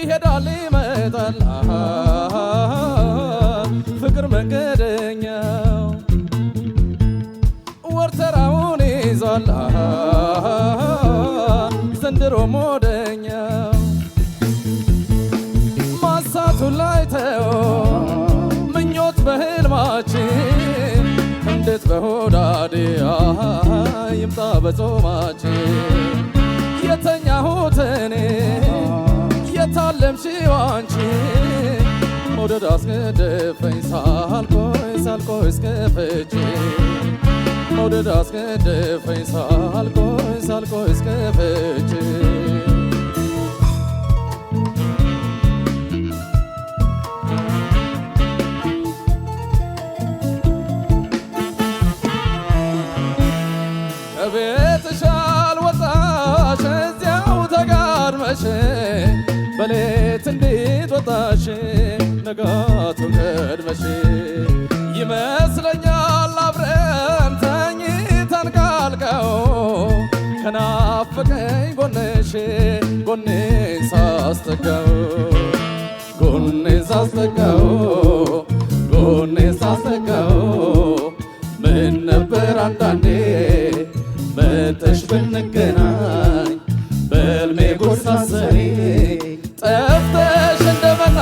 ይሄዳል ይመጣል ፍቅር መንገደኛው ወርተራውን ይዟል ዘንድሮ ሞደኛው ማሳቱ ላይ ተው ምኞት በህልማችን እንዴት በሆዳዴ ይምጣ በጾማችን የተኛሁት እኔ የታለምሽው አንቺ መውደድ አስገደፈኝ ሳልቆይ እስከ ፍቺ መውደድ አስገደፈኝ ሳልቆይ እስከ ፍቺ ከቤትሽ አልወጣሽ እዚያው ተጋድመሽ በሌት እንዴት ወጣሽ ነጋቱ ቀድመሽ ይመስለኛል አብረን ተኝተን ካልቀው ከናፈቀኝ ጎኔን ሳስጠጋው ምን ነበር አንዳንዴ መተሽ ብንገናኝ በልሜ ጎሳሰሪ ጠፍተሽ እንደመና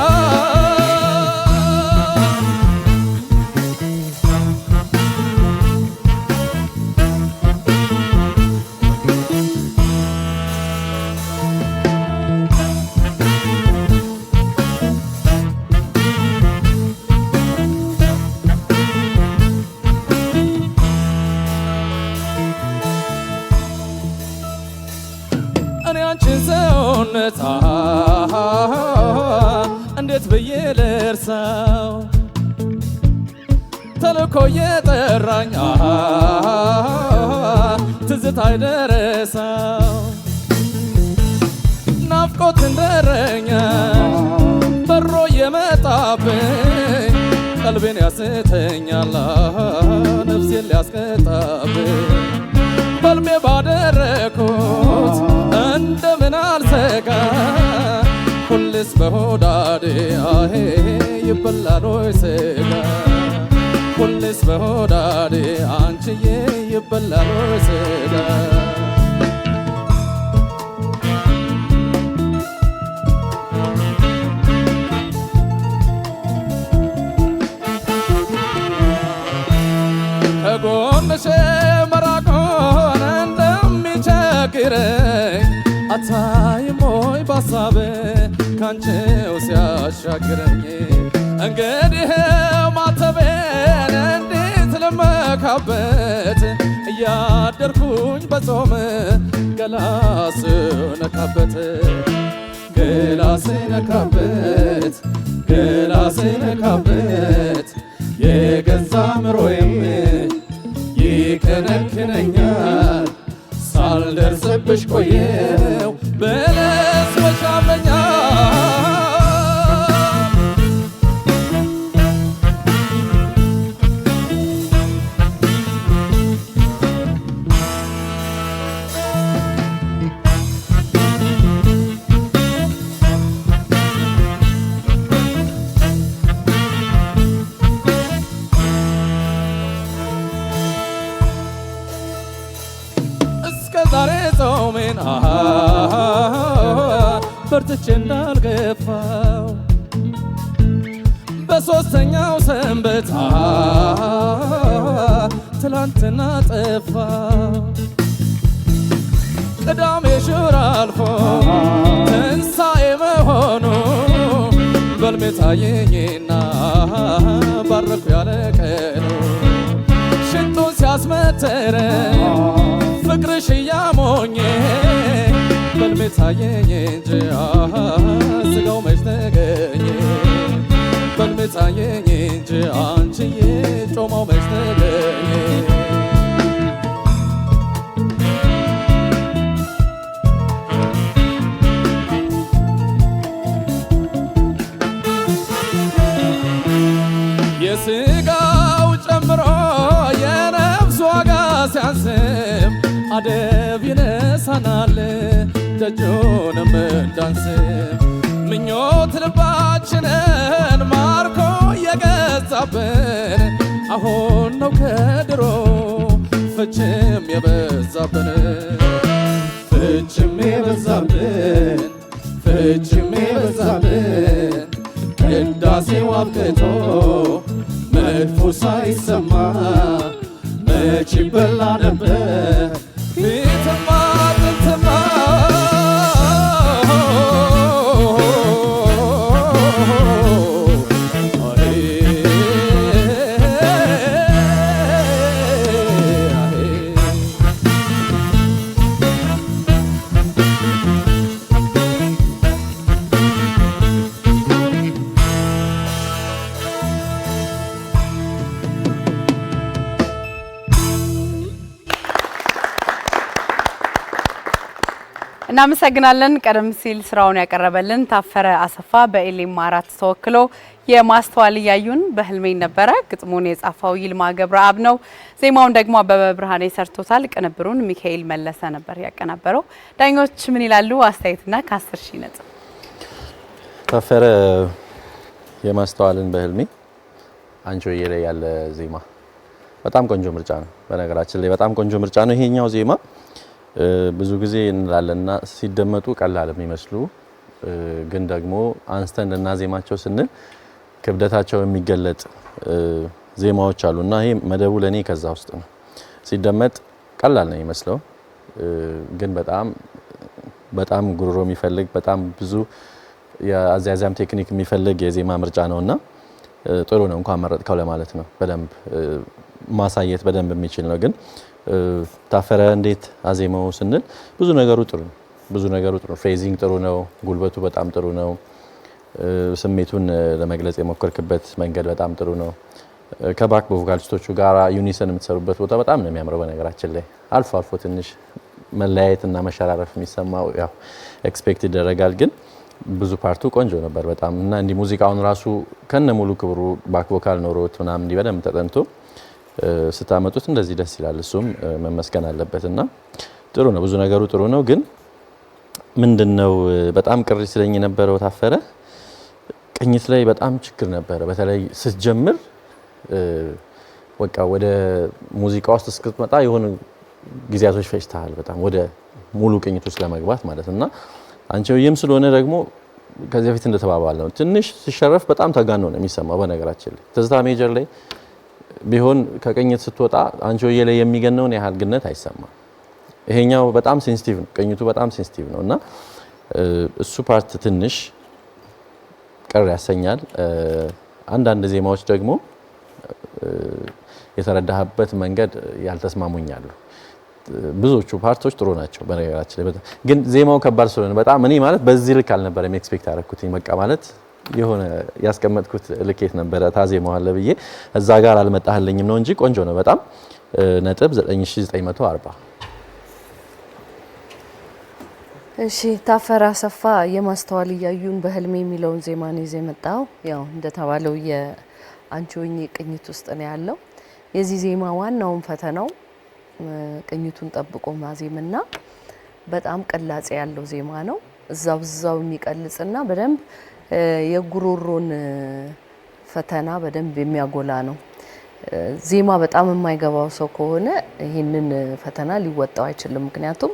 እኔ አንቺን ሰውነት እንዴት ብዬ ልርሳው ተልኮ የጠራኝ ትዝታ አይደረሰው ናፍቆት እንደረኛ በሮ የመጣብኝ ቀልቤን ያስተኛል ነፍሴን ሊያስቀጣብኝ በልሜ ባደረኩት እንደምን አልሰጋ ሁልስ በሆዳዴ ይበላል ወይ ስጋ ሁልስ በሆዳዴ አንቺዬ ይበላል ወይ ስጋ ከጎንሽ መራቆን እንደሚቸግረኝ አታይም ወይ ባሳብ ካንቺው ሲያሻግረኝ እንግዲህ ማተቤን እንዴት ልመካበት እያደርኩኝ በጾም ገላ ስነካበት የገዛ ምሮዬም ይከነክነኛል ሳልደርስብሽ ቆየው በለስ መሻመኛል ዛሬ ጾሜን በርትቼ እንዳልገፋው በሦስተኛው ሰንበት ትላንትና ጠፋው ቅዳሜ ሽር አልፎ ትንሣኤ መሆኑ በልሜ ታየኝና ባረኩ ያለ ቀኑ ሽንጡን ሲያስመትረኝ ፍቅርሽ እያሞኘ በልሜ ታየኝ እንጂ ስጋው መች ተገኘ በልሜ ታየኝ እንጂ አንቺዬ ጮማው መች ተገኘ የስጋው ጨምሮ የነፍስ ዋጋ ሲያንስም አደብ ይነሳናል ደጁንም እንዳንስም ምኞት ልባችንን ማርኮ የገዛብን አሁን ነው ከድሮ ፍችም የበዛብን ፍችም የበዛብን ፍችም የበዛብን ቅዳሴው አብቅቶ መድፉ ሳይሰማ መች ይበላ ነበር ፊትማ ጥንትማ እናመሰግናለን። ቀደም ሲል ስራውን ያቀረበልን ታፈረ አሰፋ በኤሌም 4 ተወክሎ የማስተዋል እያዩን በህልሜን ነበረ። ግጥሙን የጻፈው ይልማ ገብረአብ ነው። ዜማውን ደግሞ አበበ ብርሃኔ ሰርቶታል። ቅንብሩን ሚካኤል መለሰ ነበር ያቀናበረው። ዳኞች ምን ይላሉ? አስተያየትና ከ10 ሺህ ነጥብ። ታፈረ የማስተዋልን በህልሜ አንቺሆዬ ላይ ያለ ዜማ በጣም ቆንጆ ምርጫ ነው። በነገራችን ላይ በጣም ቆንጆ ምርጫ ነው ይሄኛው ዜማ። ብዙ ጊዜ እንላለና ሲደመጡ ቀላል የሚመስሉ ግን ደግሞ አንስተን እና ዜማቸው ስንል ክብደታቸው የሚገለጥ ዜማዎች አሉና ይሄ መደቡ ለኔ ከዛ ውስጥ ነው። ሲደመጥ ቀላል ነው የሚመስለው ግን በጣም ጉሮሮ የሚፈልግ በጣም ብዙ የአዛዛም ቴክኒክ የሚፈልግ የዜማ ምርጫ ነውና ጥሩ ነው እንኳን መረጥከው ለማለት ነው። በደንብ ማሳየት በደንብ የሚችል ነው ግን ታፈረ እንዴት አዜማው ስንል ብዙ ነገሩ ጥሩ ነው። ፍሬዚንግ ጥሩ ነው። ጉልበቱ በጣም ጥሩ ነው። ስሜቱን ለመግለጽ የሞከርክበት መንገድ በጣም ጥሩ ነው። ከባክ በቮካሊስቶቹ ጋር ዩኒሰን የምትሰሩበት ቦታ በጣም ነው የሚያምረው። በነገራችን ላይ አልፎ ትንሽ መለያየትና መሸራረፍ የሚሰማው ያው ኤክስፔክት ይደረጋል ግን ብዙ ፓርቱ ቆንጆ ነበር በጣም እና እንዲ ሙዚቃውን ራሱ ከነ ሙሉ ክብሩ ባክ ቮካል ኖሮት ምናምን እንዲ በደንብ ተጠንቶ ስታመጡት እንደዚህ ደስ ይላል። እሱም መመስገን አለበትና ጥሩ ነው። ብዙ ነገሩ ጥሩ ነው ግን ምንድነው በጣም ቅር ሲለኝ የነበረው ታፈረ ቅኝት ላይ በጣም ችግር ነበረ። በተለይ ስትጀምር በቃ ወደ ሙዚቃ ውስጥ እስክትመጣ የሆነ ጊዜያቶች ፈጅተሃል በጣም ወደ ሙሉ ቅኝት ውስጥ ለመግባት ማለትና አንቺሆዬም ስለሆነ ደግሞ ከዚህ በፊት እንደተባባል ነው ትንሽ ሲሸረፍ በጣም ተጋኖ ነው የሚሰማው። በነገራችን ላይ ትዝታ ሜጀር ላይ ቢሆን ከቅኝት ስትወጣ አንቺሆዬ ላይ የሚገነውን ያህል ግነት አይሰማም። ይሄኛው በጣም ሴንሲቲቭ ነው ቅኝቱ በጣም ሴንሲቲቭ ነውና እሱ ፓርት ትንሽ ቀር ያሰኛል። አንዳንድ ዜማዎች ደግሞ የተረዳህበት መንገድ ያልተስማሙኛሉ። ብዙዎቹ ፓርቶች ጥሩ ናቸው በነገራችን ላይ ግን ዜማው ከባድ ስለሆነ በጣም እኔ ማለት በዚህ ልክ አልነበረም ኤክስፔክት አደረኩትኝ። በቃ ማለት የሆነ ያስቀመጥኩት ልኬት ነበረ ታዜማዋለ ብዬ እዛ ጋር አልመጣህልኝም ነው እንጂ ቆንጆ ነው በጣም ነጥብ 9940። እሺ ታፈረ አሰፋ የማስተዋል እያዩን በህልሜ የሚለውን ዜማ ነው ይዘ መጣው። ያው እንደተባለው የአንቺሆዬ ቅኝት ውስጥ ነው ያለው። የዚህ ዜማ ዋናውን ፈተናው ቅኝቱን ጠብቆ ማዜምና በጣም ቅላጼ ያለው ዜማ ነው። እዛው የሚቀልጽና በደንብ የጉሮሮን ፈተና በደንብ የሚያጎላ ነው። ዜማ በጣም የማይገባው ሰው ከሆነ ይሄንን ፈተና ሊወጣው አይችልም። ምክንያቱም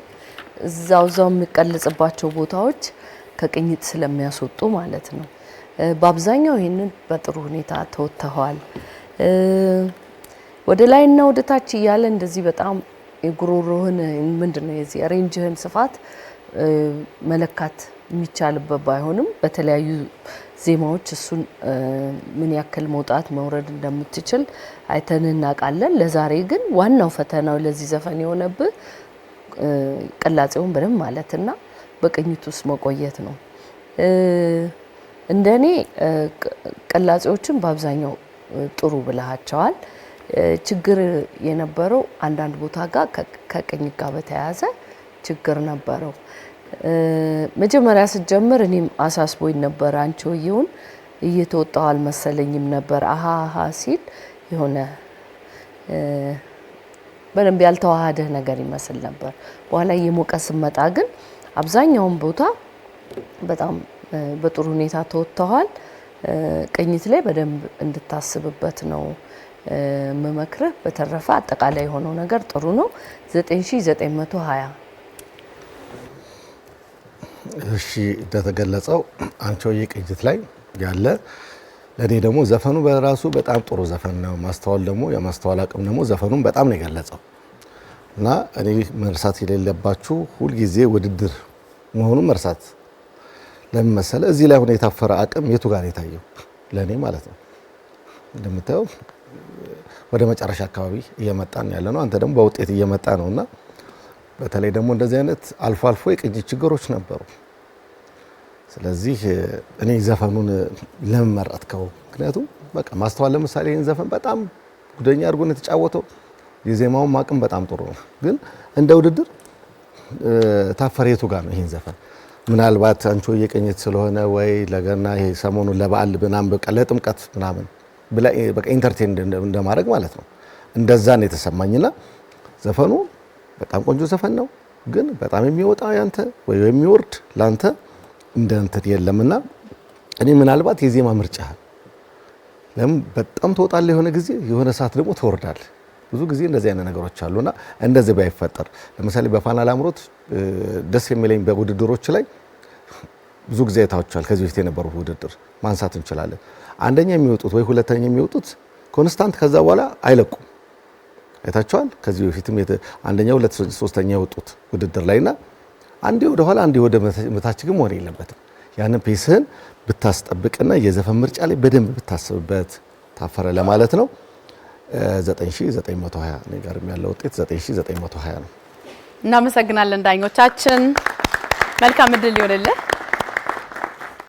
እዛው የሚቀልጽባቸው ቦታዎች ከቅኝት ስለሚያስወጡ ማለት ነው። በአብዛኛው ይሄንን በጥሩ ሁኔታ ተወጥተዋል። ወደ ላይና ወደ ታች እያለ እንደዚህ በጣም የጉሮሮህን ምንድነው የዚህ ሬንጅህን ስፋት መለካት የሚቻልበት ባይሆንም በተለያዩ ዜማዎች እሱን ምን ያክል መውጣት መውረድ እንደምትችል አይተን እናውቃለን። ለዛሬ ግን ዋናው ፈተናው ለዚህ ዘፈን የሆነብህ ቅላጼውን በደንብ ማለትና በቅኝት ውስጥ መቆየት ነው። እንደኔ ቅላጼዎችን በአብዛኛው ጥሩ ብለሃቸዋል። ችግር የነበረው አንዳንድ ቦታ ጋር ከቅኝት ጋር በተያያዘ ችግር ነበረው። መጀመሪያ ስትጀምር እኔም አሳስቦኝ ነበር። አንቺሆዬውን እየተወጣው አልመሰለኝም ነበር። አሃ ሲል የሆነ በደንብ ያልተዋሃደ ነገር ይመስል ነበር። በኋላ የሞቀ ስመጣ ግን አብዛኛውን ቦታ በጣም በጥሩ ሁኔታ ተወጥተዋል። ቅኝት ላይ በደንብ እንድታስብበት ነው መመክረህ። በተረፈ አጠቃላይ የሆነው ነገር ጥሩ ነው። 9920 እሺ እንደተገለጸው አንቺሆዬ ቅኝት ላይ ያለ ለኔ ደግሞ ዘፈኑ በራሱ በጣም ጥሩ ዘፈን ነው። ማስተዋል ደግሞ የማስተዋል አቅም ደግሞ ዘፈኑን በጣም ነው የገለጸው እና እኔ መርሳት የሌለባችሁ ሁልጊዜ ውድድር መሆኑን መርሳት ለምን መሰለ እዚህ ላይ ሆነ የታፈረ አቅም የቱ ጋር የታየው ለኔ ማለት ነው። እንደምታየው ወደ መጨረሻ አካባቢ እየመጣን ያለ ነው። አንተ ደግሞ በውጤት እየመጣ ነውና በተለይ ደግሞ እንደዚህ አይነት አልፎ አልፎ የቅኝት ችግሮች ነበሩ። ስለዚህ እኔ ዘፈኑን ለምን መረጥከው? ምክንያቱም በቃ ማስተዋል ለምሳሌ ይሄን ዘፈን በጣም ጉደኛ አድርጎ ነው የተጫወተው። የዜማውም አቅም በጣም ጥሩ ነው። ግን እንደ ውድድር ታፈረ የቱ ጋር ነው ይሄን ዘፈን ምናልባት አንቺሆዬ ቅኝት ስለሆነ ወይ ለገና ይሄ ሰሞኑን ለበዓል ምናምን በቃ ለጥምቀት ምናምን ብላ በቃ ኢንተርቴን እንደማድረግ ማለት ነው። እንደዛ ነው የተሰማኝና ዘፈኑ በጣም ቆንጆ ዘፈን ነው። ግን በጣም የሚወጣ ያንተ ወይ የሚወርድ ላንተ እንደ እንትን የለምና እኔ ምናልባት የዜማ ምርጫ ለምን በጣም ትወጣለህ የሆነ ጊዜ የሆነ ሰዓት ደግሞ ትወርዳለህ። ብዙ ጊዜ እንደዚህ አይነት ነገሮች አሉና እንደዚህ ባይፈጠር ለምሳሌ በፋና ላምሮት ደስ የሚለኝ በውድድሮች ላይ ብዙ ጊዜ አይታችኋል። ከዚህ በፊት የነበሩት ውድድር ማንሳት እንችላለን። አንደኛ የሚወጡት ወይ ሁለተኛ የሚወጡት ኮንስታንት ከዛ በኋላ አይለቁም። አይታችኋል። ከዚህ በፊትም አንደኛ ሁለት ሶስተኛ የወጡት ውድድር ላይና አንዴ ወደ ኋላ አንዴ ወደ መታች ግን መሆን የለበትም። ያንን ፔስህን ብታስጠብቅና የዘፈን ምርጫ ላይ በደንብ ብታስብበት ታፈረ ለማለት ነው። 9920 እኔ ጋርም ያለው ውጤት 9920 ነው። እናመሰግናለን ዳኞቻችን። መልካም እድል ይሆንልህ።